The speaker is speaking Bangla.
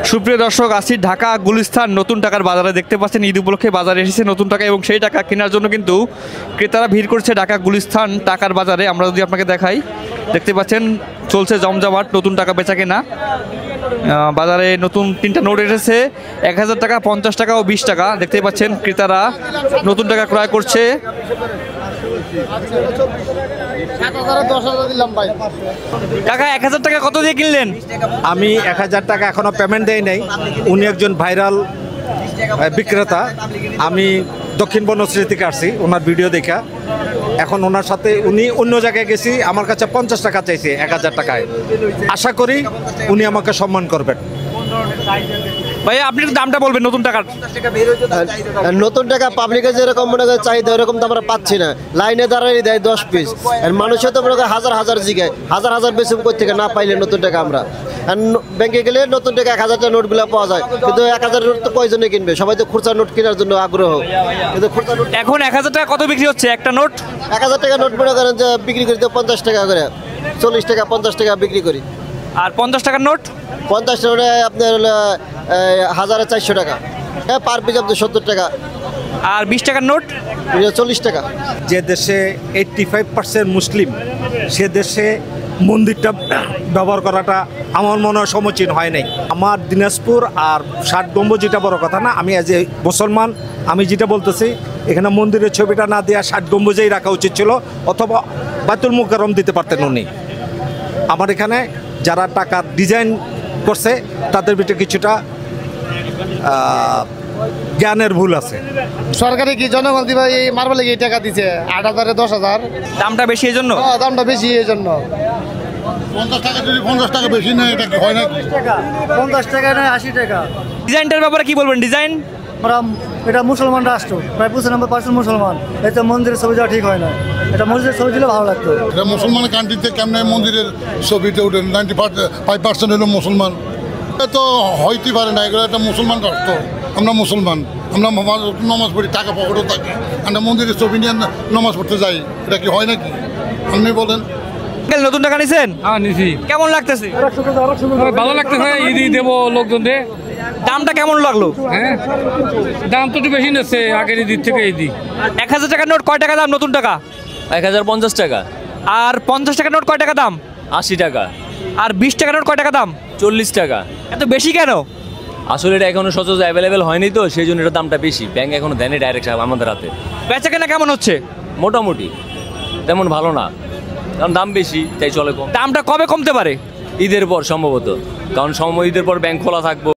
সুপ্রিয় দর্শক, আছি ঢাকা গুলিস্তান নতুন টাকার বাজারে। দেখতে পাচ্ছেন ঈদ উপলক্ষে বাজারে এসেছে নতুন টাকা এবং সেই টাকা কেনার জন্য কিন্তু ক্রেতারা ভিড় করছে ঢাকা গুলিস্তান টাকার বাজারে। আমরা যদি আপনাকে দেখাই, দেখতে পাচ্ছেন চলছে জমজমাট নতুন টাকা বেচা কেনা। বাজারে নতুন 3টা নোট এসেছে, 1000 টাকা, 50 টাকা ও 20 টাকা। দেখতে পাচ্ছেন ক্রেতারা নতুন টাকা ক্রয় করছে। কাকা 1000 টাকা কত দিয়ে কিনলেন? আমি 1000 টাকা এখনো পেমেন্ট দেই নাই। উনি একজন ভাইরাল বিক্রেতা। আমি দক্ষিণ বনশ্রী থেকে আসছি ওনার ভিডিও দেখা। এখন ওনার সাথে উনি অন্য জায়গায় গেছি, আমার কাছে 50 টাকা চাইছে 1000 টাকায়। আশা করি উনি আমাকে সম্মান করবেন। ভাইয়া আপনি একটু দামটা বলবেন নতুন টাকার। নতুন টাকা পাবলিকের যেরকম মনে করে চাহিদা ওরকম তো আমরা পাচ্ছি না। লাইনে দাঁড়াই দেয় 10 পিস, আর মানুষের তো মনে করে হাজার হাজার জিগায়, হাজার হাজার বেশি থেকে না পাইলে নতুন টাকা আমরা। আর ব্যাংকে গেলে নতুন টাকা 1000 টাকা নোটগুলো পাওয়া যায়, কিন্তু 1000 নোট তো কয়জনে কিনবে? সবাই তো খুচরা নোট কেনার জন্য আগ্রহ, কিন্তু খুচরা নোট এখন 1000 টাকা কত বিক্রি হচ্ছে একটা নোট? 1000 টাকা নোট মনে করেন যে বিক্রি করি তো 50 টাকা করে, 40 টাকা 50 টাকা বিক্রি করি। আর 50 টাকার নোট? 50 টাকা আপনার 1400 টাকা, পার পিস আপনার 70 টাকা। আর 20 টাকার নোট? 40 টাকা। যে দেশে 85% মুসলিম, সে দেশে মন্দিরটা ব্যবহার করাটা আমার মনে হয় সমীচীন হয় নাই। আমার দিনাজপুর আর 60 গম্বুজ যেটা বড় কথা না, আমি এজ এ মুসলমান আমি যেটা বলতেছি, এখানে মন্দিরের ছবিটা না দেওয়া 60 গম্বুজেই রাখা উচিত ছিল, অথবা বাইতুল মুকাররম দিতে পারতেন উনি। আমার এখানে যারা টাকার ডিজাইন করছে তাদের ভিতরে কিছুটা জ্ঞানের ভুল আছে। সরকারে কি জনগণ দিবা এই মার্বেলে কি টাকা দিছে 8000 10,000? দামটা বেশি এই জন্য? দামটা বেশি এই জন্য। 50 টাকা যদি 50 টাকা বেশি নেয় এটা কি হয় না? 50 টাকা নয় 80 টাকা। ডিজাইনটার ব্যাপারে কি বলবেন? ডিজাইন আমরা এটা মুসলমান রাষ্ট্র, প্রায় 95% মুসলমান। এতে মন্দিরের ছবি দেওয়া ঠিক হয় না, এটা মসজিদের ছবি দিলে ভালো লাগতো। এটা মুসলমান কান্ট্রিতে কেমনে মন্দিরের ছবিতে উঠেন? 95% হলো মুসলমান। এটা তো হইতে পারে না, এগুলো একটা মুসলমান রাষ্ট্র। আমরা মুসলমান, আমরা নামাজ পড়ি, টাকা পকেটও থাকে, আমরা মন্দিরের ছবি নিয়ে নামাজ পড়তে যাই, এটা কি হয় নাকি? আপনি বলেন। নতুন টাকা নিছেন? হ্যাঁ নিছি। কেমন লাগতেছে? ভালো লাগতেছে। ঈদই দেবো লোকজন দে। দামটা কেমন লাগলো? হ্যাঁ দাম তো একটু বেশি নিচ্ছে আগের ঈদ থেকে। ঈদি 1000 টাকার নোট কয় টাকা দাম নতুন টাকা? 1050 টাকা। আর 50 টাকার নোট কয় টাকা দাম? 80 টাকা। আর 20 টাকার নোট কয় টাকা দাম? 40 টাকা। এত বেশি কেন? আসলে এটা এখনো সচরাচর অ্যাভেলেবেল হয়নি, তো সেই জন্য এটার দামটা বেশি। ব্যাংক এখনো দেয়নি ডাইরেক্ট আমাদের হাতে। বেচা কেনা কেমন হচ্ছে? মোটামুটি তেমন ভালো না, কারণ দাম বেশি, তাই চলে কম। দামটা কবে কমতে পারে? ঈদের পর সম্ভবত, কারণ ঈদের পর ব্যাংক খোলা থাকবো।